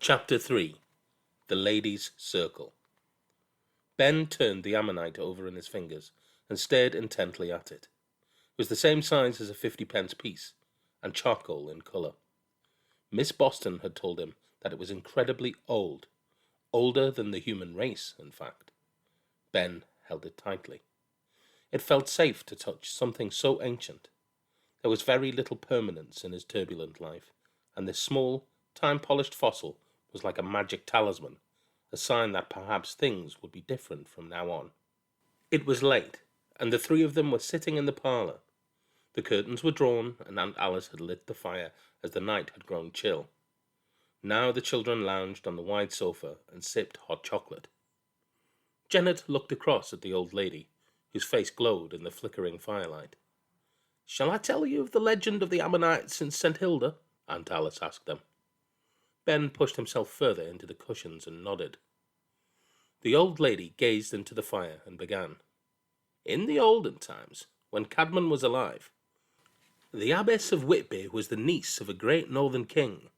Chapter 3. The Lady's Circle. Ben turned the ammonite over in his fingers and stared intently at it. It was the same size as a 50-pence piece, and charcoal in colour. Miss Boston had told him that it was incredibly old, older than the human race, in fact. Ben held it tightly. It felt safe to touch something so ancient. There was very little permanence in his turbulent life, and this small, time-polished fossil was like a magic talisman, a sign that perhaps things would be different from now on. It was late, and the three of them were sitting in the parlour. The curtains were drawn, and Aunt Alice had lit the fire as the night had grown chill. Now the children lounged on the wide sofa and sipped hot chocolate. Janet looked across at the old lady, whose face glowed in the flickering firelight. "Shall I tell you of the legend of the ammonites in St. Hilda?" Aunt Alice asked them. Ben pushed himself further into the cushions and nodded. The old lady gazed into the fire and began. "In the olden times, when Cadman was alive, the Abbess of Whitby was the niece of a great northern king.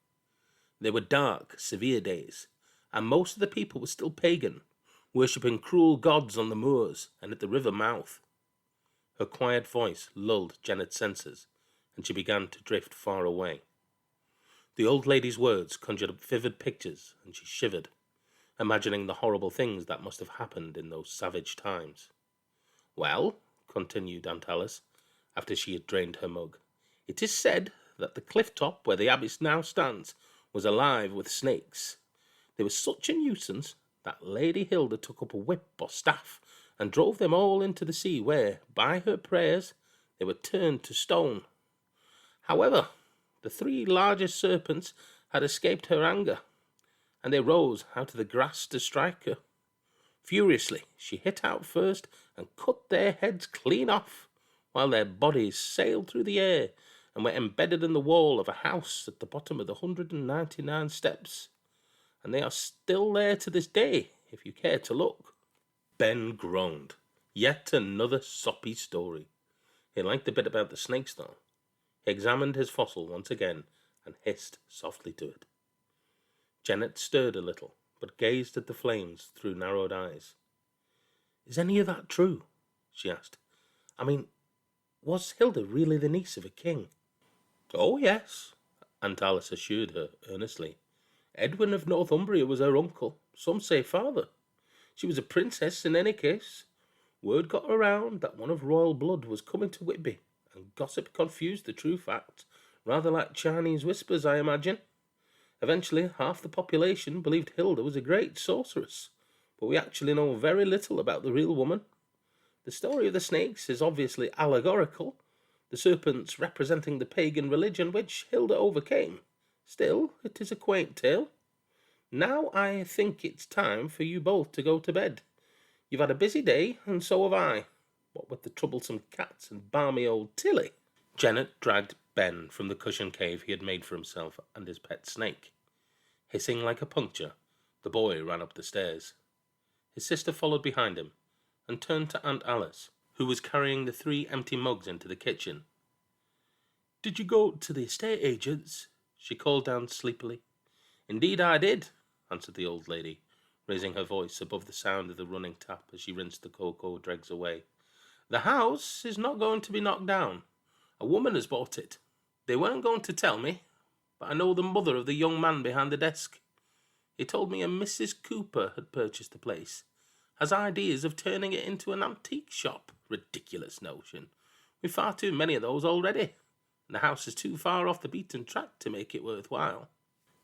They were dark, severe days, and most of the people were still pagan, worshipping cruel gods on the moors and at the river mouth." Her quiet voice lulled Janet's senses, and she began to drift far away. The old lady's words conjured up vivid pictures, and she shivered, imagining the horrible things that must have happened in those savage times. "Well," continued Aunt Alice, after she had drained her mug, "it is said that the cliff top where the abbey now stands was alive with snakes. They were such a nuisance that Lady Hilda took up a whip or staff and drove them all into the sea, where, by her prayers, they were turned to stone. However, the three largest serpents had escaped her anger, and they rose out of the grass to strike her. Furiously, she hit out first and cut their heads clean off, while their bodies sailed through the air and were embedded in the wall of a house at the bottom of the 199 steps. And they are still there to this day, if you care to look." Ben groaned. Yet another soppy story. He liked the bit about the snakes, though. He examined his fossil once again and hissed softly to it. Janet stirred a little, but gazed at the flames through narrowed eyes. "Is any of that true?" she asked. "I mean, was Hilda really the niece of a king?" "Oh, yes," Aunt Alice assured her earnestly. "Edwin of Northumbria was her uncle, some say father. She was a princess in any case. Word got around that one of royal blood was coming to Whitby, and gossip confused the true facts, rather like Chinese whispers, I imagine. Eventually, half the population believed Hilda was a great sorceress, but we actually know very little about the real woman. The story of the snakes is obviously allegorical, the serpents representing the pagan religion which Hilda overcame. Still, it is a quaint tale. Now I think it's time for you both to go to bed. You've had a busy day, and so have I, what with the troublesome cats and balmy old Tilly." Janet dragged Ben from the cushion cave he had made for himself and his pet snake. Hissing like a puncture, the boy ran up the stairs. His sister followed behind him, and turned to Aunt Alice, who was carrying the 3 empty mugs into the kitchen. "Did you go to the estate agent's?" she called down sleepily. "Indeed I did," answered the old lady, raising her voice above the sound of the running tap as she rinsed the cocoa dregs away. "The house is not going to be knocked down. A woman has bought it. They weren't going to tell me, but I know the mother of the young man behind the desk. He told me a Mrs. Cooper had purchased the place. Has ideas of turning it into an antique shop. Ridiculous notion. We've far too many of those already, and the house is too far off the beaten track to make it worthwhile."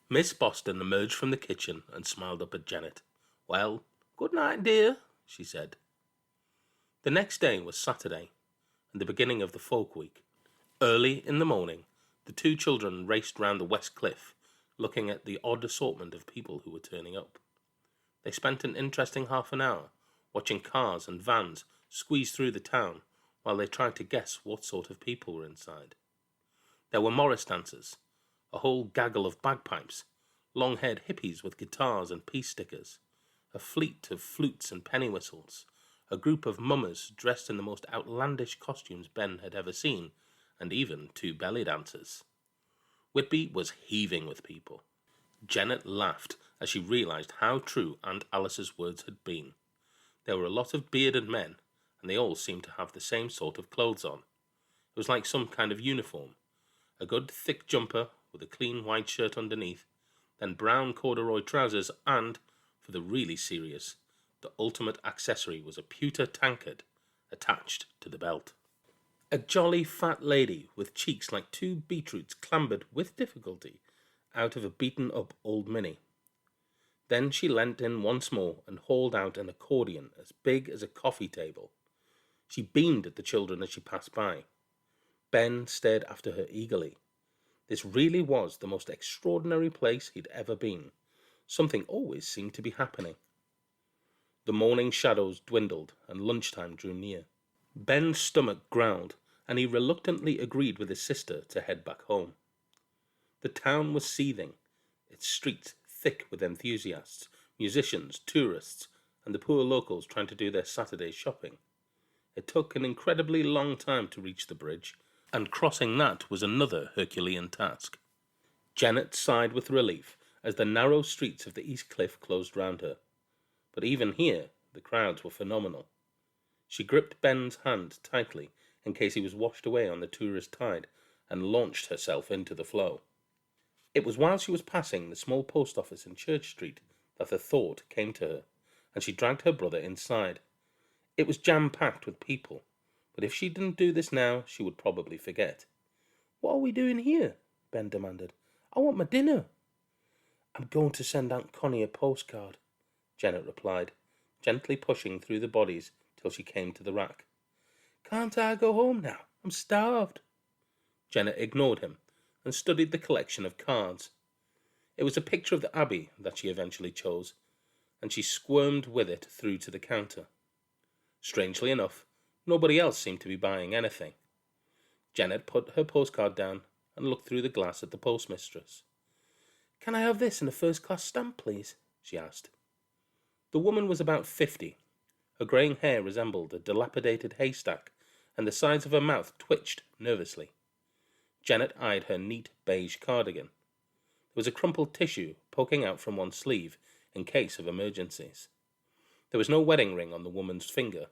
Miss Boston emerged from the kitchen and smiled up at Janet. "Well, good night, dear," she said. The next day was Saturday, and the beginning of the folk week. Early in the morning, the 2 children raced round the west cliff, looking at the odd assortment of people who were turning up. They spent an interesting half an hour, watching cars and vans squeeze through the town while they tried to guess what sort of people were inside. There were Morris dancers, a whole gaggle of bagpipes, long-haired hippies with guitars and peace stickers, a fleet of flutes and penny whistles, a group of mummers dressed in the most outlandish costumes Ben had ever seen, and even 2 belly dancers. Whitby was heaving with people. Janet laughed as she realized how true Aunt Alice's words had been. There were a lot of bearded men, and they all seemed to have the same sort of clothes on. It was like some kind of uniform. A good thick jumper with a clean white shirt underneath, then brown corduroy trousers, and, for the really serious, the ultimate accessory was a pewter tankard attached to the belt. A jolly fat lady with cheeks like two beetroots clambered with difficulty out of a beaten-up old Minnie. Then she leant in once more and hauled out an accordion as big as a coffee table. She beamed at the children as she passed by. Ben stared after her eagerly. This really was the most extraordinary place he'd ever been. Something always seemed to be happening. The morning shadows dwindled and lunchtime drew near. Ben's stomach growled, and he reluctantly agreed with his sister to head back home. The town was seething, its streets thick with enthusiasts, musicians, tourists, and the poor locals trying to do their Saturday shopping. It took an incredibly long time to reach the bridge, and crossing that was another Herculean task. Janet sighed with relief as the narrow streets of the East Cliff closed round her. But even here, the crowds were phenomenal. She gripped Ben's hand tightly in case he was washed away on the tourist tide and launched herself into the flow. It was while she was passing the small post office in Church Street that the thought came to her, and she dragged her brother inside. It was jam-packed with people, but if she didn't do this now, she would probably forget. "What are we doing here?" Ben demanded. "I want my dinner." "I'm going to send Aunt Connie a postcard," Janet replied, gently pushing through the bodies till she came to the rack. "Can't I go home now? I'm starved." Janet ignored him and studied the collection of cards. It was a picture of the Abbey that she eventually chose, and she squirmed with it through to the counter. Strangely enough, nobody else seemed to be buying anything. Janet put her postcard down and looked through the glass at the postmistress. "Can I have this in a first-class stamp, please?" she asked. The woman was about 50. Her greying hair resembled a dilapidated haystack, and the sides of her mouth twitched nervously. Janet eyed her neat beige cardigan. There was a crumpled tissue poking out from one sleeve in case of emergencies. There was no wedding ring on the woman's finger,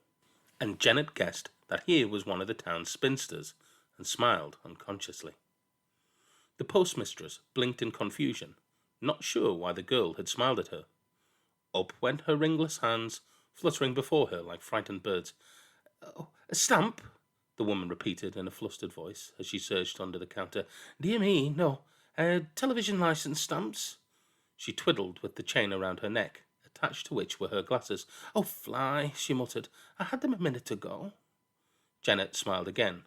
and Janet guessed that here was one of the town's spinsters, and smiled unconsciously. The postmistress blinked in confusion, not sure why the girl had smiled at her. Up went her ringless hands, fluttering before her like frightened birds. "Oh, a stamp?" the woman repeated in a flustered voice as she searched under the counter. "Dear me, no. Television license stamps." She twiddled with the chain around her neck, attached to which were her glasses. "Oh, fly," she muttered. "I had them a minute ago." Janet smiled again.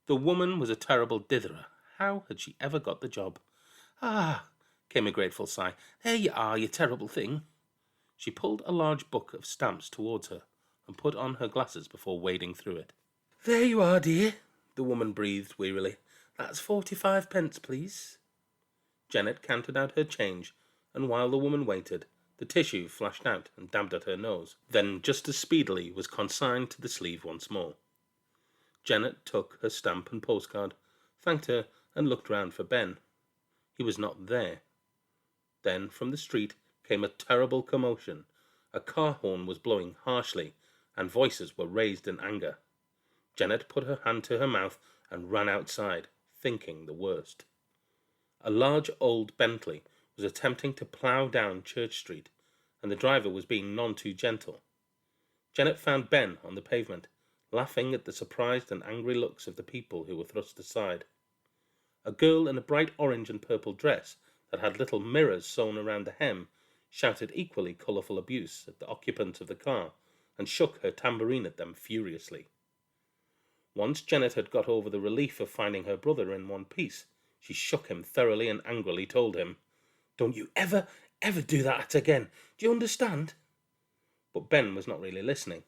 The woman was a terrible ditherer. How had she ever got the job? "Ah," came a grateful sigh. "There you are, you terrible thing." She pulled a large book of stamps towards her and put on her glasses before wading through it. "There you are, dear," the woman breathed wearily. "That's 45 pence, please." Janet counted out her change, and while the woman waited, the tissue flashed out and dabbed at her nose, then just as speedily was consigned to the sleeve once more. Janet took her stamp and postcard, thanked her, and looked round for Ben. He was not there. Then from the street came a terrible commotion. A car horn was blowing harshly, and voices were raised in anger. Janet put her hand to her mouth and ran outside, thinking the worst. A large old Bentley was attempting to plough down Church Street, and the driver was being none too gentle. Janet found Ben on the pavement, laughing at the surprised and angry looks of the people who were thrust aside. A girl in a bright orange and purple dress that had little mirrors sewn around the hem shouted equally colourful abuse at the occupants of the car and shook her tambourine at them furiously. Once Janet had got over the relief of finding her brother in one piece, she shook him thoroughly and angrily told him, "Don't you ever do that again. Do you understand?" But Ben was not really listening.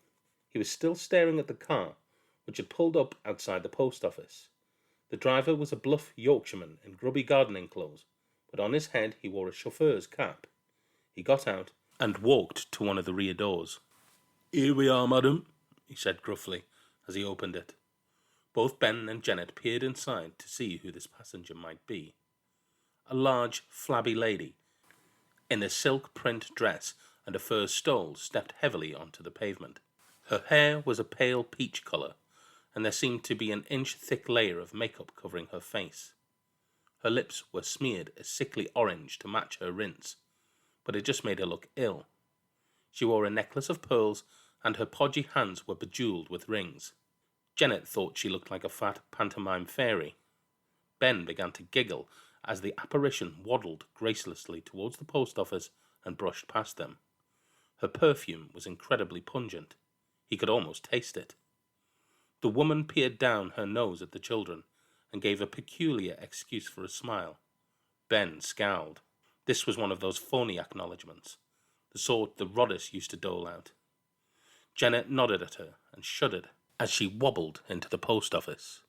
He was still staring at the car, which had pulled up outside the post office. The driver was a bluff Yorkshireman in grubby gardening clothes, but on his head he wore a chauffeur's cap. He got out and walked to one of the rear doors. "Here we are, madam," he said gruffly as he opened it. Both Ben and Janet peered inside to see who this passenger might be. A large, flabby lady in a silk print dress and a fur stole, stepped heavily onto the pavement. Her hair was a pale peach colour, and there seemed to be an inch-thick layer of makeup covering her face. Her lips were smeared a sickly orange to match her rinse, but it just made her look ill. She wore a necklace of pearls, and her podgy hands were bejewelled with rings. Janet thought she looked like a fat pantomime fairy. Ben began to giggle as the apparition waddled gracelessly towards the post office and brushed past them. Her perfume was incredibly pungent. He could almost taste it. The woman peered down her nose at the children and gave a peculiar excuse for a smile. Ben scowled. This was one of those phony acknowledgments, the sort the Rodders used to dole out. Janet nodded at her and shuddered as she wobbled into the post office.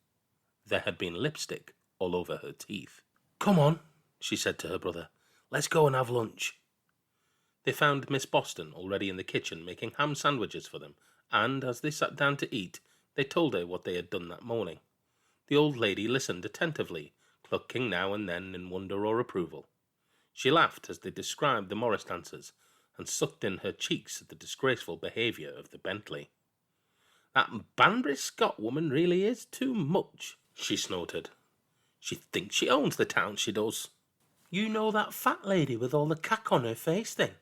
There had been lipstick all over her teeth. "Come on," she said to her brother. "Let's go and have lunch." They found Miss Boston already in the kitchen making ham sandwiches for them, and as they sat down to eat, they told her what they had done that morning. The old lady listened attentively, clucking now and then in wonder or approval. She laughed as they described the Morris dancers, and sucked in her cheeks at the disgraceful behaviour of the Bentley. "That Banbury Scott woman really is too much," she snorted. "She thinks she owns the town, she does." "You know that fat lady with all the cack on her face, then?"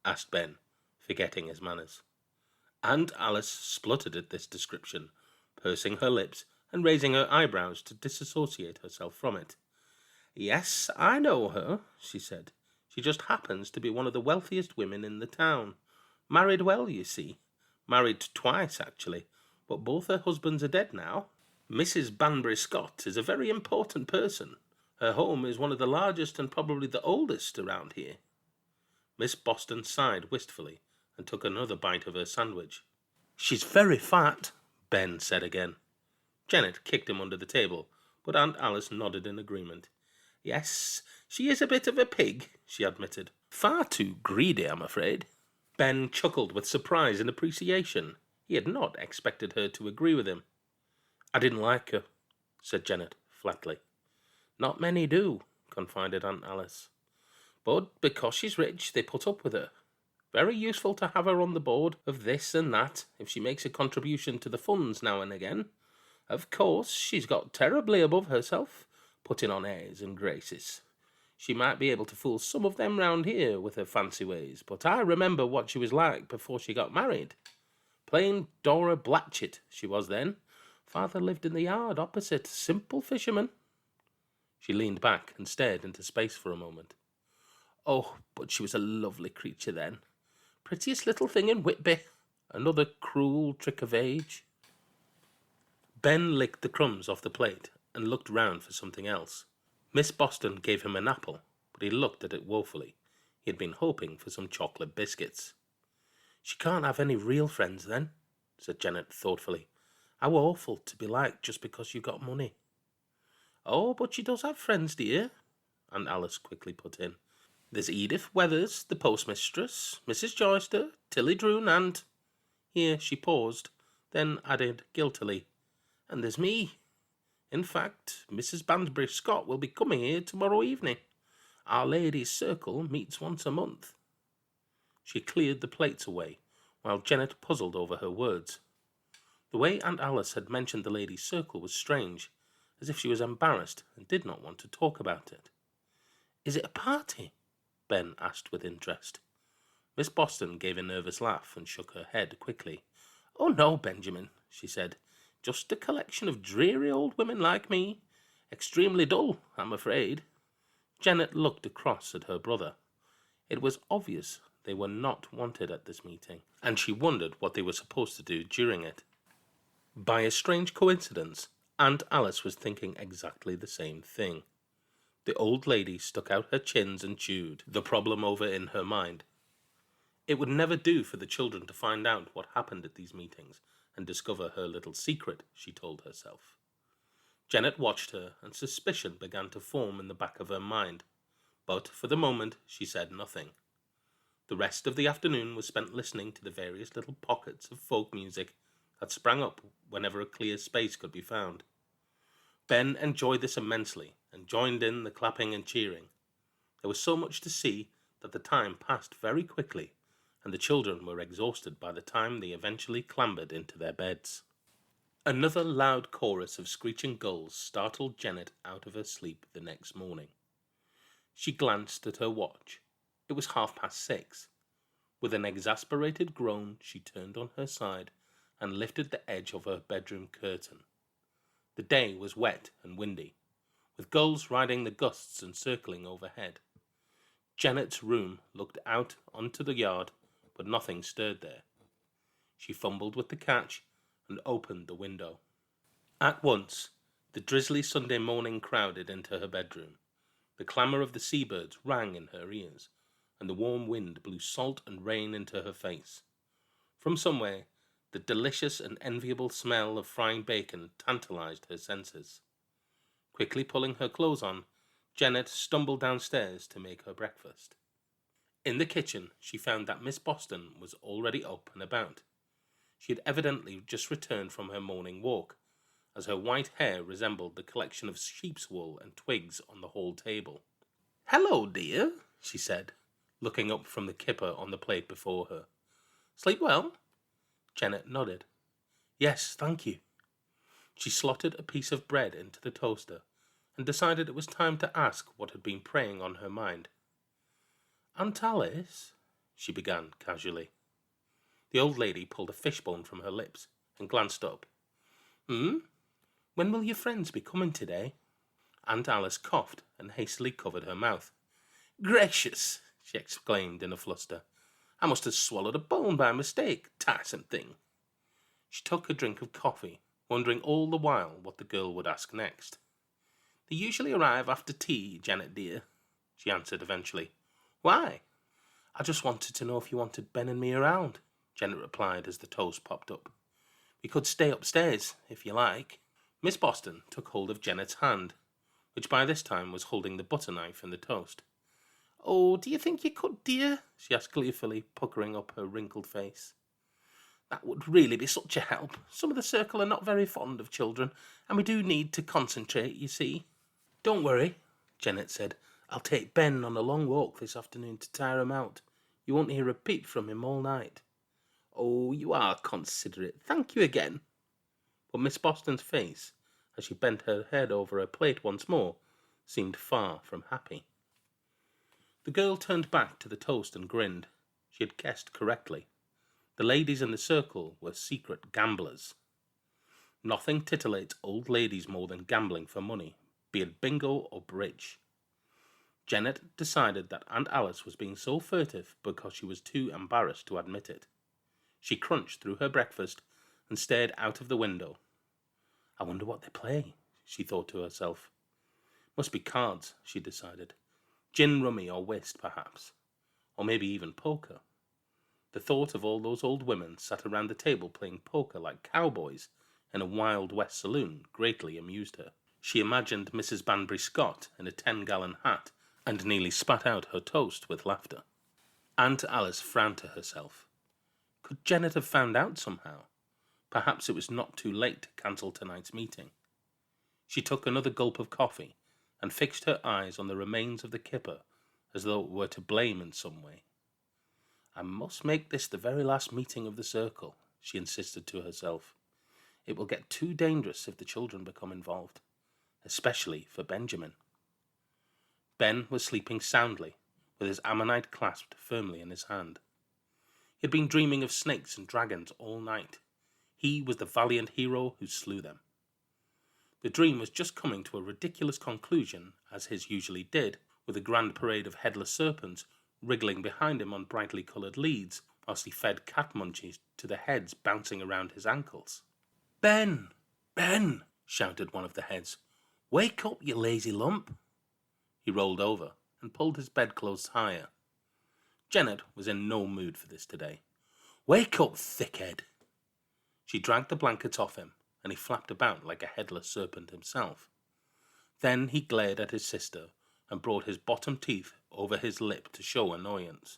asked Ben, forgetting his manners. Aunt Alice spluttered at this description, pursing her lips and raising her eyebrows to disassociate herself from it. "Yes, I know her," she said. "She just happens to be one of the wealthiest women in the town. Married well, you see. Married twice, actually, but both her husbands are dead now. Mrs. Banbury Scott is a very important person. Her home is one of the largest and probably the oldest around here." Miss Boston sighed wistfully and took another bite of her sandwich. "She's very fat," Ben said again. Janet kicked him under the table, but Aunt Alice nodded in agreement. "Yes, she is a bit of a pig," she admitted. "Far too greedy, I'm afraid." Ben chuckled with surprise and appreciation. He had not expected her to agree with him. "I didn't like her," said Janet flatly. "Not many do," confided Aunt Alice. "But because she's rich, they put up with her. Very useful to have her on the board of this and that, if she makes a contribution to the funds now and again. Of course, she's got terribly above herself, putting on airs and graces. She might be able to fool some of them round here with her fancy ways, but I remember what she was like before she got married. Plain Dora Blatchett she was then. Father lived in the yard opposite, simple fisherman." She leaned back and stared into space for a moment. "Oh, but she was a lovely creature then. Prettiest little thing in Whitby. Another cruel trick of age." Ben licked the crumbs off the plate and looked round for something else. Miss Boston gave him an apple, but he looked at it woefully. He had been hoping for some chocolate biscuits. "She can't have any real friends, then," said Janet thoughtfully. "How awful to be liked just because you got money." "Oh, but she does have friends, dear," Aunt Alice quickly put in. "There's Edith Weathers, the postmistress, Mrs. Joyster, Tilly Droon, and—" Here she paused, then added guiltily, "and there's me. In fact, Mrs. Banbury Scott will be coming here tomorrow evening. Our Ladies' Circle meets once a month." She cleared the plates away, while Janet puzzled over her words. The way Aunt Alice had mentioned the Ladies' Circle was strange, as if she was embarrassed and did not want to talk about it. "Is it a party?" Ben asked with interest. Miss Boston gave a nervous laugh and shook her head quickly. "Oh no, Benjamin," she said. "Just a collection of dreary old women like me. Extremely dull, I'm afraid." Janet looked across at her brother. It was obvious they were not wanted at this meeting, and she wondered what they were supposed to do during it. By a strange coincidence, Aunt Alice was thinking exactly the same thing. The old lady stuck out her chins and chewed, the problem over in her mind. It would never do for the children to find out what happened at these meetings and discover her little secret, she told herself. Janet watched her, and suspicion began to form in the back of her mind. But for the moment she said nothing. The rest of the afternoon was spent listening to the various little pockets of folk music that sprang up whenever a clear space could be found. Ben enjoyed this immensely and joined in the clapping and cheering. There was so much to see, that the time passed very quickly, and the children were exhausted by the time they eventually clambered into their beds. Another loud chorus of screeching gulls startled Janet out of her sleep the next morning. She glanced at her watch. It was 6:30. With an exasperated groan, she turned on her side and lifted the edge of her bedroom curtain. The day was wet and windy, with gulls riding the gusts and circling overhead. Janet's room looked out onto the yard, but nothing stirred there. She fumbled with the catch and opened the window. At once, the drizzly Sunday morning crowded into her bedroom. The clamour of the seabirds rang in her ears, and the warm wind blew salt and rain into her face. From somewhere, the delicious and enviable smell of frying bacon tantalized her senses. Quickly pulling her clothes on, Janet stumbled downstairs to make her breakfast. In the kitchen, she found that Miss Boston was already up and about. She had evidently just returned from her morning walk, as her white hair resembled the collection of sheep's wool and twigs on the hall table. "Hello, dear," she said, looking up from the kipper on the plate before her. "Sleep well?" Janet nodded. "Yes, thank you." She slotted a piece of bread into the toaster and decided it was time to ask what had been preying on her mind. "Aunt Alice," she began casually. The old lady pulled a fishbone from her lips and glanced up. "Hmm? When will your friends be coming today?" Aunt Alice coughed and hastily covered her mouth. "Gracious!" she exclaimed in a fluster. "I must have swallowed a bone by mistake, tiresome thing." She took a drink of coffee, wondering all the while what the girl would ask next. "They usually arrive after tea, Janet dear," she answered eventually. "Why?" "I just wanted to know if you wanted Ben and me around," Janet replied as the toast popped up. "We could stay upstairs, if you like." Miss Boston took hold of Janet's hand, which by this time was holding the butter knife in the toast. "Oh, do you think you could, dear?" she asked gleefully, puckering up her wrinkled face. "That would really be such a help. Some of the circle are not very fond of children, and we do need to concentrate, you see." "Don't worry," Janet said. "I'll take Ben on a long walk this afternoon to tire him out. You won't hear a peep from him all night." "Oh, you are considerate. Thank you again." But Miss Boston's face, as she bent her head over her plate once more, seemed far from happy. The girl turned back to the toast and grinned. She had guessed correctly. The ladies in the circle were secret gamblers. Nothing titillates old ladies more than gambling for money, be it bingo or bridge. Janet decided that Aunt Alice was being so furtive because she was too embarrassed to admit it. She crunched through her breakfast and stared out of the window. "I wonder what they play," she thought to herself. "Must be cards," she decided. Gin rummy or whist, perhaps. Or maybe even poker. The thought of all those old women sat around the table playing poker like cowboys in a Wild West saloon greatly amused her. She imagined Mrs. Banbury Scott in a 10-gallon hat and nearly spat out her toast with laughter. Aunt Alice frowned to herself. Could Janet have found out somehow? Perhaps it was not too late to cancel tonight's meeting. She took another gulp of coffee and fixed her eyes on the remains of the kipper as though it were to blame in some way. "I must make this the very last meeting of the circle," she insisted to herself. "It will get too dangerous if the children become involved, especially for Benjamin." Ben was sleeping soundly, with his ammonite clasped firmly in his hand. He had been dreaming of snakes and dragons all night. He was the valiant hero who slew them. The dream was just coming to a ridiculous conclusion, as his usually did, with a grand parade of headless serpents wriggling behind him on brightly coloured leads, whilst he fed cat munchies to the heads bouncing around his ankles. "Ben! Ben!" shouted one of the heads. "Wake up, you lazy lump!" He rolled over and pulled his bedclothes higher. Janet was in no mood for this today. "Wake up, thickhead!" She dragged the blankets off him, and he flapped about like a headless serpent himself. Then he glared at his sister and brought his bottom teeth over his lip to show annoyance.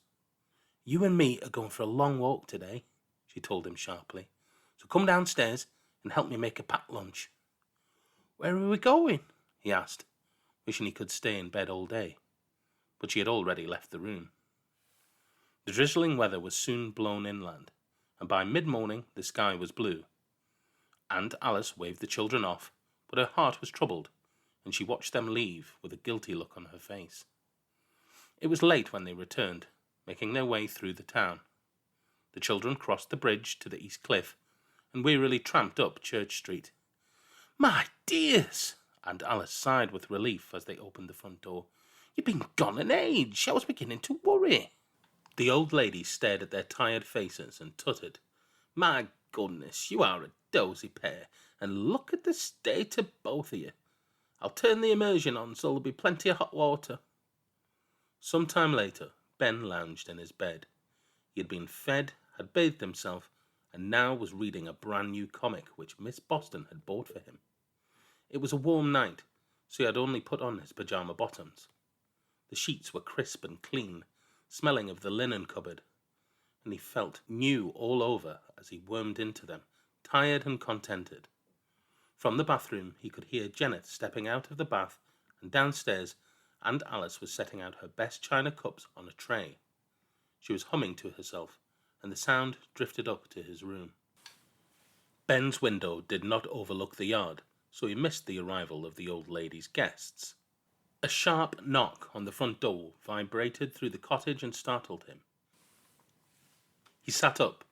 "You and me are going for a long walk today," she told him sharply. "So come downstairs and help me make a packed lunch." "Where are we going?" he asked, wishing he could stay in bed all day. But she had already left the room. The drizzling weather was soon blown inland, and by mid-morning the sky was blue. Aunt Alice waved the children off, but her heart was troubled, and she watched them leave with a guilty look on her face. It was late when they returned, making their way through the town. The children crossed the bridge to the East Cliff and wearily tramped up Church Street. "My dears!" Aunt Alice sighed with relief as they opened the front door. "You've been gone an age. I was beginning to worry." The old lady stared at their tired faces and tutted. "My goodness, you are a dozy pair, and look at the state of both of you. I'll turn the immersion on so there'll be plenty of hot water." Some time later, Ben lounged in his bed. He had been fed, had bathed himself, and now was reading a brand new comic which Miss Boston had bought for him. It was a warm night, so he had only put on his pajama bottoms. The sheets were crisp and clean, smelling of the linen cupboard, and he felt new all over as he wormed into them, tired and contented. From the bathroom he could hear Janet stepping out of the bath, and downstairs Aunt Alice was setting out her best china cups on a tray. She was humming to herself, and the sound drifted up to his room. Ben's window did not overlook the yard, so he missed the arrival of the old lady's guests. A sharp knock on the front door vibrated through the cottage and startled him. He sat up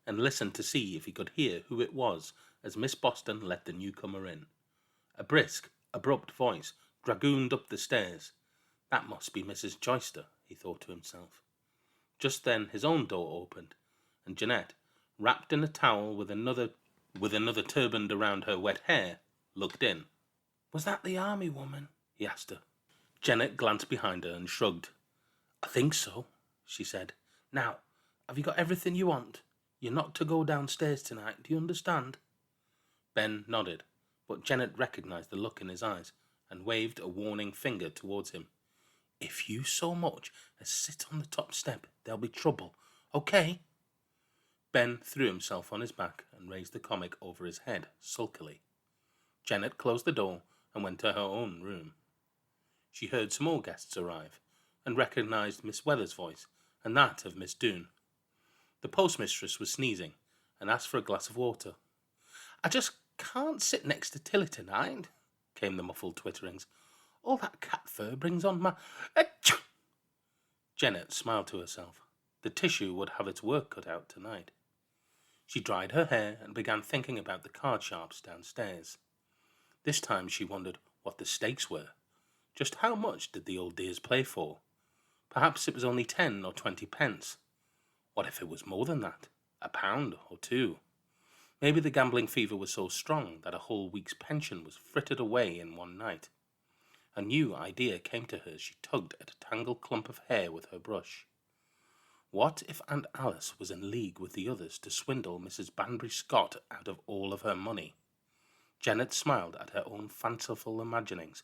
and listened to see if he could hear who it was as Miss Boston let the newcomer in. A brisk, abrupt voice dragooned up the stairs. That must be Mrs. Joyster, he thought to himself. Just then his own door opened, and Jeanette, wrapped in a towel with another turban around her wet hair, looked in. "Was that the army woman?" he asked her. Janet glanced behind her and shrugged. "I think so," she said. "Now, have you got everything you want? You're not to go downstairs tonight, do you understand?" Ben nodded, but Janet recognized the look in his eyes and waved a warning finger towards him. "If you so much as sit on the top step, there'll be trouble, okay?" Ben threw himself on his back and raised the comic over his head sulkily. Janet closed the door and went to her own room. She heard some more guests arrive, and recognized Miss Weather's voice and that of Miss Doone. The postmistress was sneezing and asked for a glass of water. "I just can't sit next to Tilly tonight," came the muffled twitterings. "All that cat fur brings on my... Achoo!" Janet smiled to herself. The tissue would have its work cut out tonight. She dried her hair and began thinking about the card sharps downstairs. This time she wondered what the stakes were. Just how much did the old dears play for? Perhaps it was only 10 or 20 pence. What if it was more than that? £1 or £2? Maybe the gambling fever was so strong that a whole week's pension was frittered away in one night. A new idea came to her as she tugged at a tangled clump of hair with her brush. What if Aunt Alice was in league with the others to swindle Mrs. Banbury Scott out of all of her money? Janet smiled at her own fanciful imaginings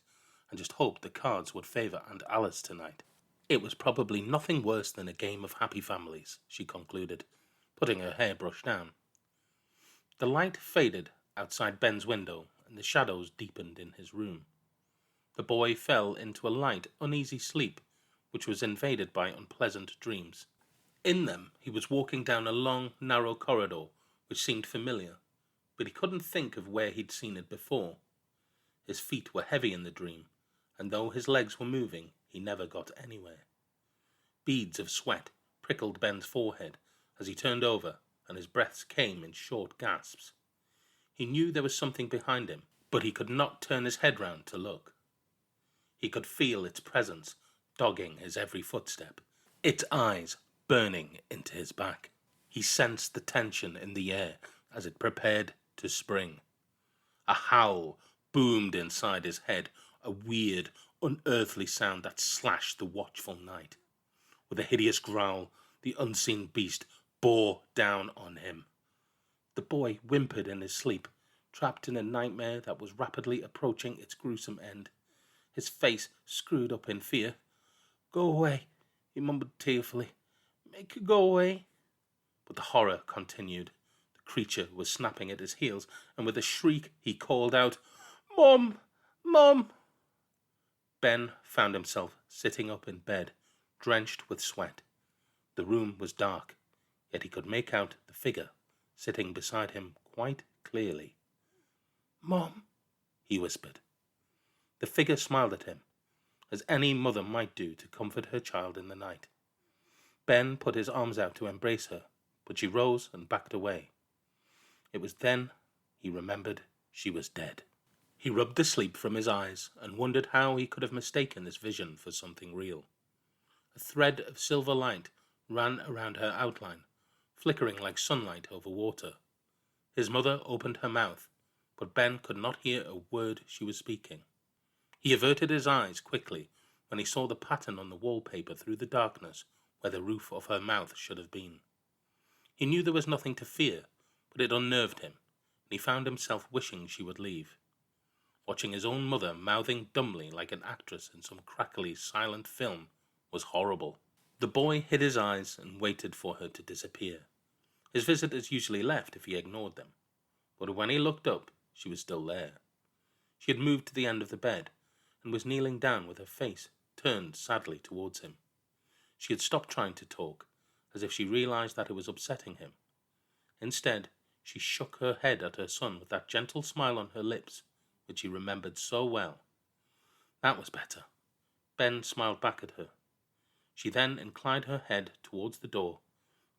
and just hoped the cards would favour Aunt Alice tonight. It was probably nothing worse than a game of happy families, she concluded, putting her hairbrush down. The light faded outside Ben's window and the shadows deepened in his room. The boy fell into a light, uneasy sleep, which was invaded by unpleasant dreams. In them he was walking down a long, narrow corridor which seemed familiar, but he couldn't think of where he'd seen it before. His feet were heavy in the dream, and though his legs were moving, he never got anywhere. Beads of sweat prickled Ben's forehead as he turned over, and his breaths came in short gasps. He knew there was something behind him, but he could not turn his head round to look. He could feel its presence dogging his every footstep, its eyes burning into his back. He sensed the tension in the air as it prepared to spring. A howl boomed inside his head, a weird, unearthly sound that slashed the watchful night. With a hideous growl, the unseen beast bore down on him. The boy whimpered in his sleep, trapped in a nightmare that was rapidly approaching its gruesome end. His face screwed up in fear. "Go away," he mumbled tearfully. "Make it go away." But the horror continued. The creature was snapping at his heels, and with a shriek he called out, "Mum! Mum!" Ben found himself sitting up in bed, drenched with sweat. The room was dark, yet he could make out the figure sitting beside him quite clearly. "Mom," he whispered. The figure smiled at him, as any mother might do to comfort her child in the night. Ben put his arms out to embrace her, but she rose and backed away. It was then he remembered she was dead. He rubbed the sleep from his eyes and wondered how he could have mistaken this vision for something real. A thread of silver light ran around her outline, flickering like sunlight over water. His mother opened her mouth, but Ben could not hear a word she was speaking. He averted his eyes quickly when he saw the pattern on the wallpaper through the darkness where the roof of her mouth should have been. He knew there was nothing to fear, but it unnerved him, and he found himself wishing she would leave. Watching his own mother mouthing dumbly like an actress in some crackly, silent film was horrible. The boy hid his eyes and waited for her to disappear. His visitors usually left if he ignored them, but when he looked up, she was still there. She had moved to the end of the bed and was kneeling down with her face turned sadly towards him. She had stopped trying to talk, as if she realized that it was upsetting him. Instead, she shook her head at her son with that gentle smile on her lips, which he remembered so well. That was better. Ben smiled back at her. She then inclined her head towards the door,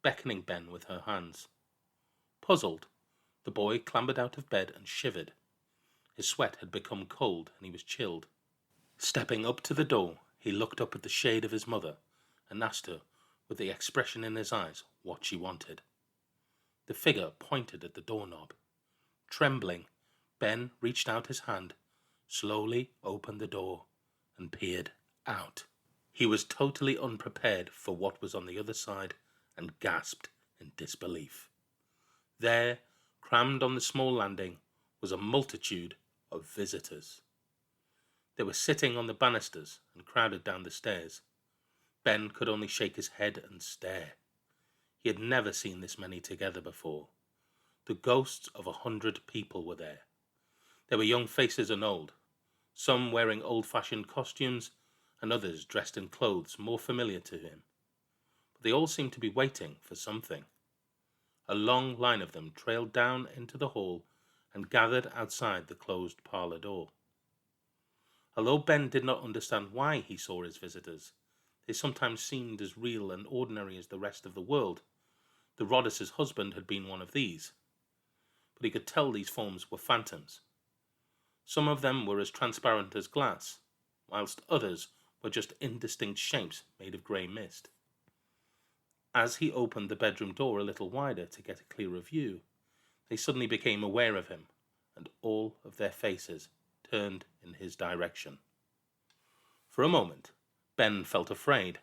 beckoning Ben with her hands. Puzzled, the boy clambered out of bed and shivered. His sweat had become cold and he was chilled. Stepping up to the door, he looked up at the shade of his mother and asked her, with the expression in his eyes, what she wanted. The figure pointed at the doorknob. Trembling, Ben reached out his hand, slowly opened the door, and peered out. He was totally unprepared for what was on the other side and gasped in disbelief. There, crammed on the small landing, was a multitude of visitors. They were sitting on the banisters and crowded down the stairs. Ben could only shake his head and stare. He had never seen this many together before. The ghosts of 100 people were there. There were young faces and old, some wearing old-fashioned costumes and others dressed in clothes more familiar to him. But they all seemed to be waiting for something. A long line of them trailed down into the hall and gathered outside the closed parlour door. Although Ben did not understand why he saw his visitors, they sometimes seemed as real and ordinary as the rest of the world. The Roddice's husband had been one of these, but he could tell these forms were phantoms. Some of them were as transparent as glass, whilst others were just indistinct shapes made of grey mist. As he opened the bedroom door a little wider to get a clearer view, they suddenly became aware of him, and all of their faces turned in his direction. For a moment, Ben felt afraid,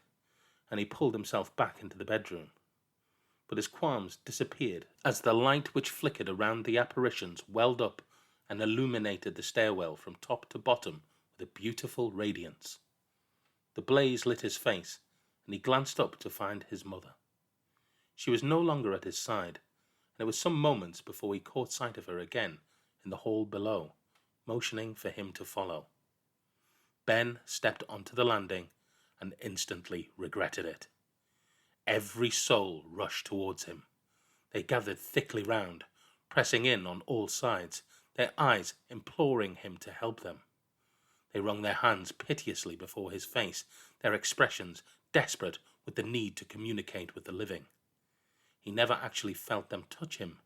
and he pulled himself back into the bedroom. But his qualms disappeared as the light which flickered around the apparitions welled up and illuminated the stairwell from top to bottom with a beautiful radiance. The blaze lit his face, and he glanced up to find his mother. She was no longer at his side, and it was some moments before he caught sight of her again in the hall below, motioning for him to follow. Ben stepped onto the landing and instantly regretted it. Every soul rushed towards him. They gathered thickly round, pressing in on all sides, their eyes imploring him to help them. They wrung their hands piteously before his face, their expressions desperate with the need to communicate with the living. He never actually felt them touch him,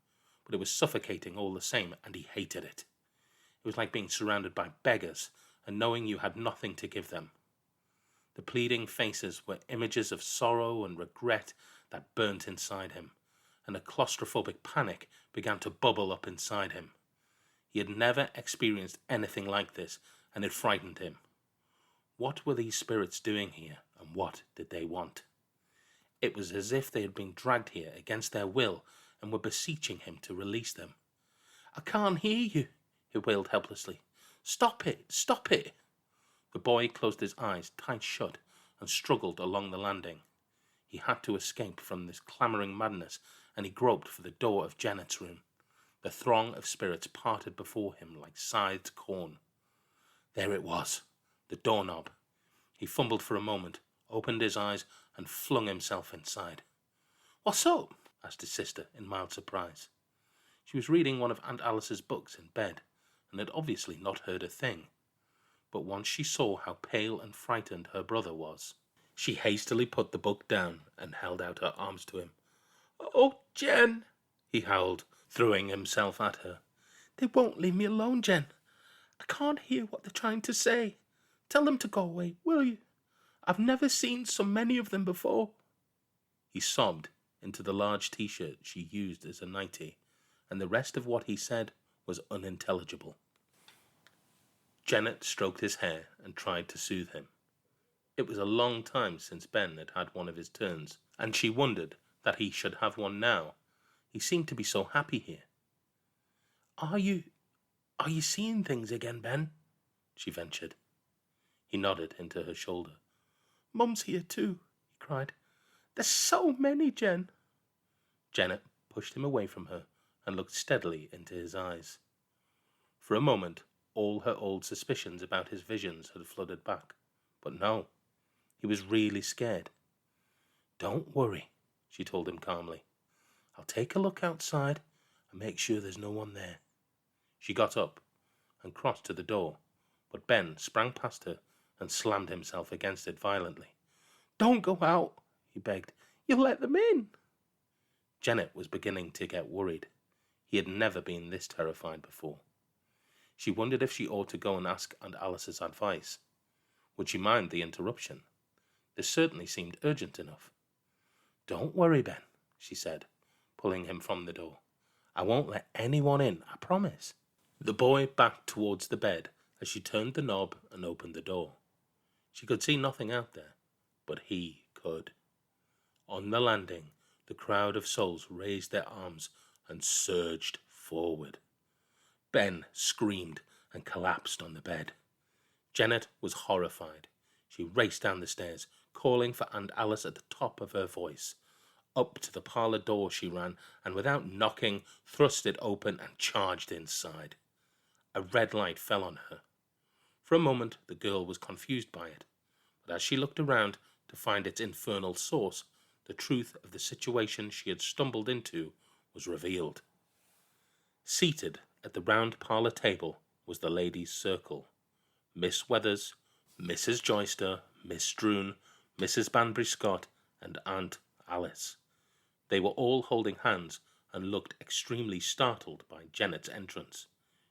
but it was suffocating all the same, and he hated it. It was like being surrounded by beggars and knowing you had nothing to give them. The pleading faces were images of sorrow and regret that burnt inside him, and a claustrophobic panic began to bubble up inside him. He had never experienced anything like this, and it frightened him. What were these spirits doing here, and what did they want? It was as if they had been dragged here against their will and were beseeching him to release them. "I can't hear you," he wailed helplessly. "Stop it! Stop it!" The boy closed his eyes tight shut and struggled along the landing. He had to escape from this clamouring madness, and he groped for the door of Janet's room. The throng of spirits parted before him like scythed corn. There it was, the doorknob. He fumbled for a moment, opened his eyes, and flung himself inside. "What's up?" asked his sister in mild surprise. She was reading one of Aunt Alice's books in bed, and had obviously not heard a thing. But once she saw how pale and frightened her brother was, she hastily put the book down and held out her arms to him. "Oh, Jen!" he howled, throwing himself at her. "They won't leave me alone, Jen. I can't hear what they're trying to say. Tell them to go away, will you? I've never seen so many of them before." He sobbed into the large t-shirt she used as a nightie, and the rest of what he said was unintelligible. Janet stroked his hair and tried to soothe him. It was a long time since Ben had had one of his turns, and she wondered that he should have one now. He seemed to be so happy here. Are you seeing things again, Ben?" she ventured. He nodded into her shoulder. "Mum's here too," he cried. "There's so many, Jen." Janet pushed him away from her and looked steadily into his eyes. For a moment, all her old suspicions about his visions had flooded back. But no, he was really scared. "Don't worry," she told him calmly. "I'll take a look outside and make sure there's no one there." She got up and crossed to the door, but Ben sprang past her and slammed himself against it violently. "Don't go out," he begged. "You'll let them in." Janet was beginning to get worried. He had never been this terrified before. She wondered if she ought to go and ask Aunt Alice's advice. Would she mind the interruption? This certainly seemed urgent enough. "Don't worry, Ben," she said, pulling him from the door. "I won't let anyone in, I promise." The boy backed towards the bed as she turned the knob and opened the door. She could see nothing out there, but he could. On the landing, the crowd of souls raised their arms and surged forward. Ben screamed and collapsed on the bed. Janet was horrified. She raced down the stairs, calling for Aunt Alice at the top of her voice. Up to the parlour door she ran, and without knocking, thrust it open and charged inside. A red light fell on her. For a moment the girl was confused by it, but as she looked around to find its infernal source, the truth of the situation she had stumbled into was revealed. Seated at the round parlour table was the ladies' circle. Miss Weathers, Mrs. Joyster, Miss Droon, Mrs. Banbury Scott, and Aunt Alice. They were all holding hands and looked extremely startled by Janet's entrance.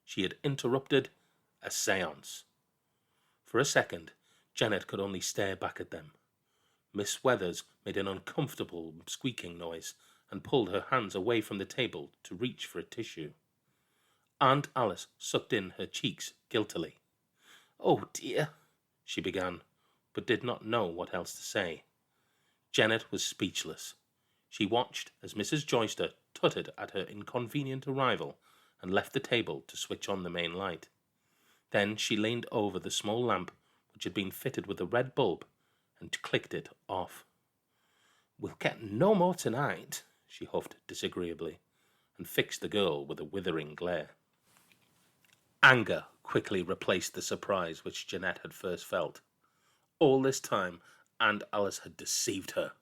She had interrupted a seance. For a second, Janet could only stare back at them. Miss Weathers made an uncomfortable squeaking noise and pulled her hands away from the table to reach for a tissue. Aunt Alice sucked in her cheeks guiltily. "Oh dear," she began, but did not know what else to say. Janet was speechless. She watched as Mrs. Joyster tutted at her inconvenient arrival and left the table to switch on the main light. Then she leaned over the small lamp which had been fitted with a red bulb and clicked it off. "We'll get no more tonight," she huffed disagreeably, and fixed the girl with a withering glare. Anger quickly replaced the surprise which Jeanette had first felt. All this time, Aunt Alice had deceived her.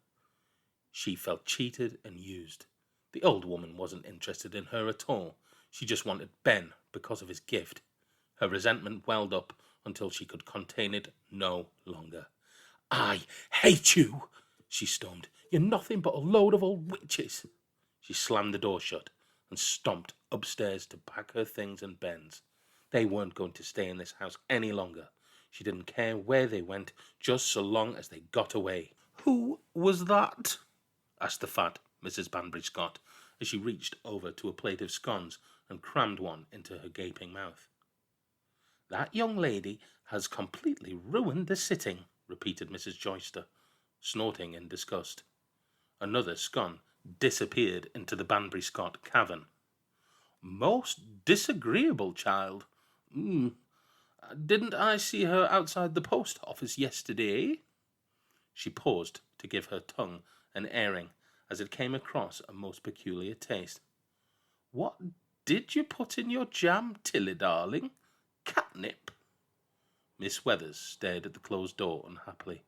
She felt cheated and used. The old woman wasn't interested in her at all. She just wanted Ben because of his gift. Her resentment welled up until she could contain it no longer. "I hate you," she stormed. "You're nothing but a load of old witches." She slammed the door shut and stomped upstairs to pack her things and Ben's. They weren't going to stay in this house any longer. She didn't care where they went, just so long as they got away. "Who was that?" asked the fat Mrs. Banbury Scott, as she reached over to a plate of scones and crammed one into her gaping mouth. "That young lady has completely ruined the sitting," repeated Mrs. Joyster, snorting in disgust. Another scone disappeared into the Banbury Scott cavern. "Most disagreeable child. Didn't I see her outside the post office yesterday?" She paused to give her tongue an airing, as it came across a most peculiar taste. "What did you put in your jam, Tilly, darling? Catnip?" Miss Weathers stared at the closed door unhappily.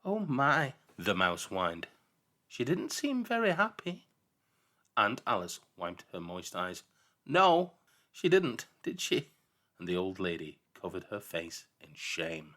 "Oh my," the mouse whined. "She didn't seem very happy." Aunt Alice wiped her moist eyes. "No, she didn't, did she?" And the old lady covered her face in shame.